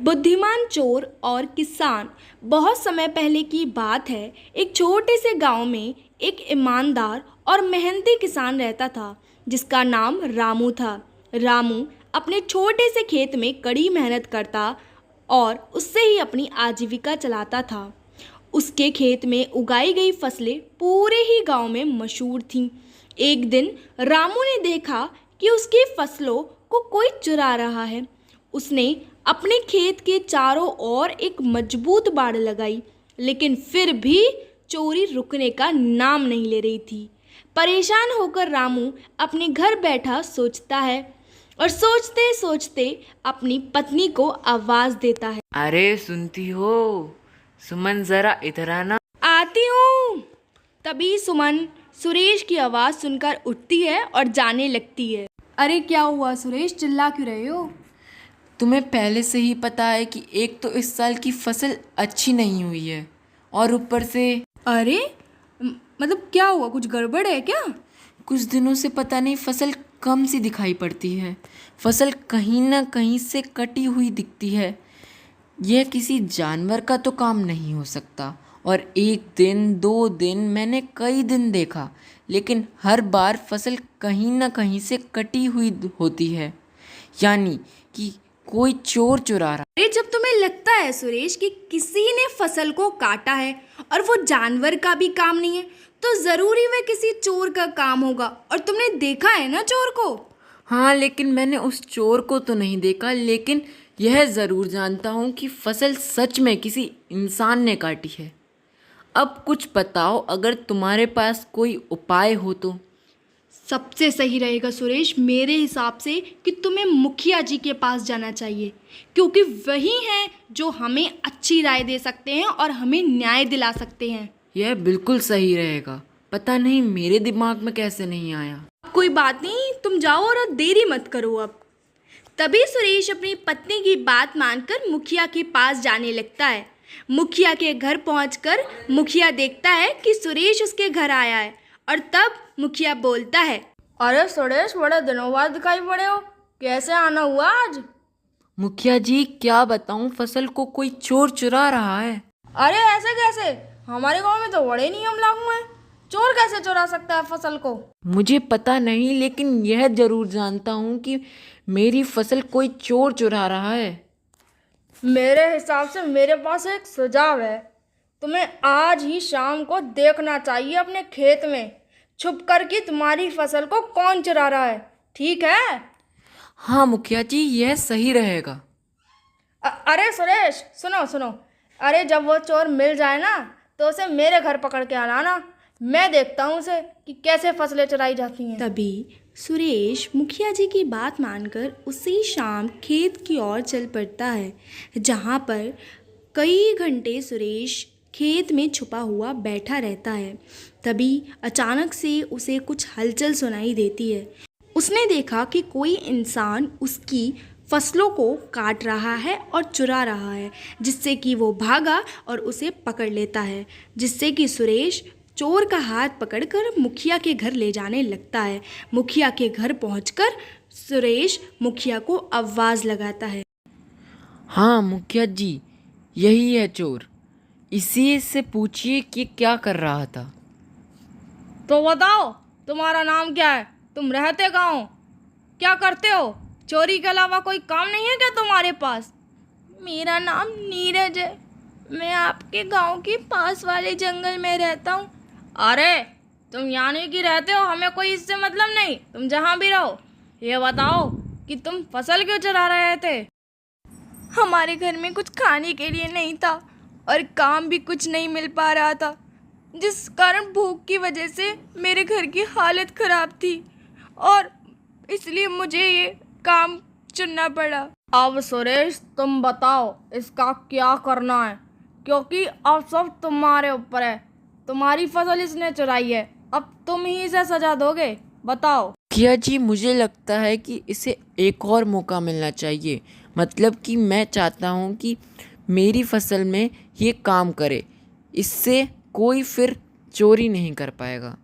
बुद्धिमान चोर और किसान। बहुत समय पहले की बात है। एक छोटे से गांव में एक ईमानदार और मेहनती किसान रहता था जिसका नाम रामू था। रामू अपने छोटे से खेत में कड़ी मेहनत करता और उससे ही अपनी आजीविका चलाता था। उसके खेत में उगाई गई फसलें पूरे ही गांव में मशहूर थीं। एक दिन रामू ने देखा कि उसकी फसलों को कोई चुरा रहा है। उसने अपने खेत के चारों ओर एक मजबूत बाड़ लगाई, लेकिन फिर भी चोरी रुकने का नाम नहीं ले रही थी। परेशान होकर रामू अपने घर बैठा सोचता है और सोचते सोचते अपनी पत्नी को आवाज देता है। अरे सुनती हो? सुमन जरा इधर आना। आती हूँ। तभी सुमन सुरेश की आवाज़ सुनकर उठती है और जाने लगती है। अरे क्या हुआ सुरेश, चिल्ला क्यों रहे हो? तुम्हें पहले से ही पता है कि एक तो इस साल की फसल अच्छी नहीं हुई है और ऊपर से अरे मतलब क्या हुआ, कुछ गड़बड़ है क्या? कुछ दिनों से पता नहीं फसल कम सी दिखाई पड़ती है। फसल कहीं ना कहीं से कटी हुई दिखती है। यह किसी जानवर का तो काम नहीं हो सकता। और एक दिन दो दिन मैंने कई दिन देखा, लेकिन हर बार फसल कहीं ना कहीं से कटी हुई होती है, यानी कि कोई चोर चुरा रहा। अरे जब तुम्हें लगता है सुरेश कि किसी ने फसल को काटा है और वो जानवर का भी काम नहीं है, तो ज़रूरी वह किसी चोर का काम होगा। और तुमने देखा है ना चोर को? हाँ, लेकिन मैंने उस चोर को तो नहीं देखा, लेकिन यह ज़रूर जानता हूँ कि फसल सच में किसी इंसान ने काटी है। अब कुछ बताओ, अगर तुम्हारे पास कोई उपाय हो तो। सबसे सही रहेगा सुरेश मेरे हिसाब से कि तुम्हें मुखिया जी के पास जाना चाहिए, क्योंकि वही हैं जो हमें अच्छी राय दे सकते हैं और हमें न्याय दिला सकते हैं। यह बिल्कुल सही रहेगा। पता नहीं मेरे दिमाग में कैसे नहीं आया। कोई बात नहीं, तुम जाओ और देरी मत करो अब। तभी सुरेश अपनी पत्नी की बात मानकर मुखिया के पास जाने लगता है। मुखिया के घर पहुंचकर मुखिया देखता है कि सुरेश उसके घर आया है और तब मुखिया बोलता है, अरे सुरेश, बड़े दिनों बाद दिखाई पड़े हो, कैसे आना हुआ आज? मुखिया जी क्या बताऊं, फसल को कोई चोर चुरा रहा है। अरे ऐसे कैसे? हमारे गांव में तो बड़े नियम लागू हैं। चोर कैसे चुरा सकता है फसल को? मुझे पता नहीं, लेकिन यह जरूर जानता हूँ कि मेरी फसल कोई चोर चुरा रहा है। मेरे हिसाब से मेरे पास एक सुझाव है। तुम्हें आज ही शाम को देखना चाहिए अपने खेत में छुप कर कि तुम्हारी फसल को कौन चुरा रहा है, ठीक है? हाँ मुखिया जी, यह सही रहेगा। अरे सुरेश, सुनो सुनो। अरे जब वो चोर मिल जाए ना, तो उसे मेरे घर पकड़ के आना। मैं देखता हूँ उसे कि कैसे फसलें चुराई जाती हैं। तभी सुरेश मुखिया जी की बात मानकर उसी शाम खेत की ओर चल पड़ता है, जहाँ पर कई घंटे सुरेश खेत में छुपा हुआ बैठा रहता है। तभी अचानक से उसे कुछ हलचल सुनाई देती है। उसने देखा कि कोई इंसान उसकी फसलों को काट रहा है और चुरा रहा है, जिससे कि वो भागा और उसे पकड़ लेता है, जिससे कि सुरेश चोर का हाथ पकड़कर मुखिया के घर ले जाने लगता है। मुखिया के घर पहुंचकर सुरेश मुखिया को आवाज़ लगाता है। हाँ मुखिया जी, यही है चोर। इसी से पूछिए कि क्या कर रहा था। तो बताओ, तुम्हारा नाम क्या है? तुम रहते कहाँ हो? क्या करते हो? चोरी के अलावा कोई काम नहीं है क्या तुम्हारे पास? मेरा नाम नीरज है। मैं आपके गांव के पास वाले जंगल में रहता हूँ। अरे तुम यहाँ नहीं कि रहते हो, हमें कोई इससे मतलब नहीं, तुम जहाँ भी रहो। ये बताओ कि तुम फसल क्यों चुरा रहे थे? हमारे घर में कुछ खाने के लिए नहीं था और काम भी कुछ नहीं मिल पा रहा था, जिस कारण भूख की वजह से मेरे घर की हालत ख़राब थी और इसलिए मुझे ये काम चुनना पड़ा। अब सुरेश तुम बताओ इसका क्या करना है, क्योंकि अब सब तुम्हारे ऊपर है। तुम्हारी फसल इसने चुराई है, अब तुम ही इसे सजा दोगे। बताओ। मुखिया जी, मुझे लगता है कि इसे एक और मौका मिलना चाहिए। मतलब कि मैं चाहता हूँ कि मेरी फसल में ये काम करे, इससे कोई फिर चोरी नहीं कर पाएगा।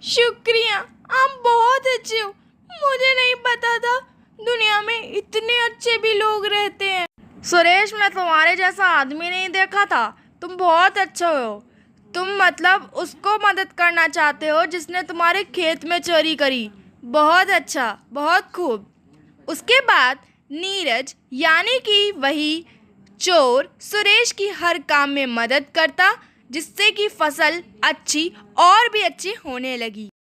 शुक्रिया, आप बहुत अच्छे हो। मुझे नहीं पता था दुनिया में इतने अच्छे भी लोग रहते हैं। सुरेश, मैं तुम्हारे जैसा आदमी नहीं देखा था। तुम बहुत अच्छे हो। तुम मतलब उसको मदद करना चाहते हो जिसने तुम्हारे खेत में चोरी करी। बहुत अच्छा, बहुत खूब। उसके बाद नीरज यानी कि वही चोर सुरेश की हर काम में मदद करता, जिससे कि फसल अच्छी और भी अच्छी होने लगी।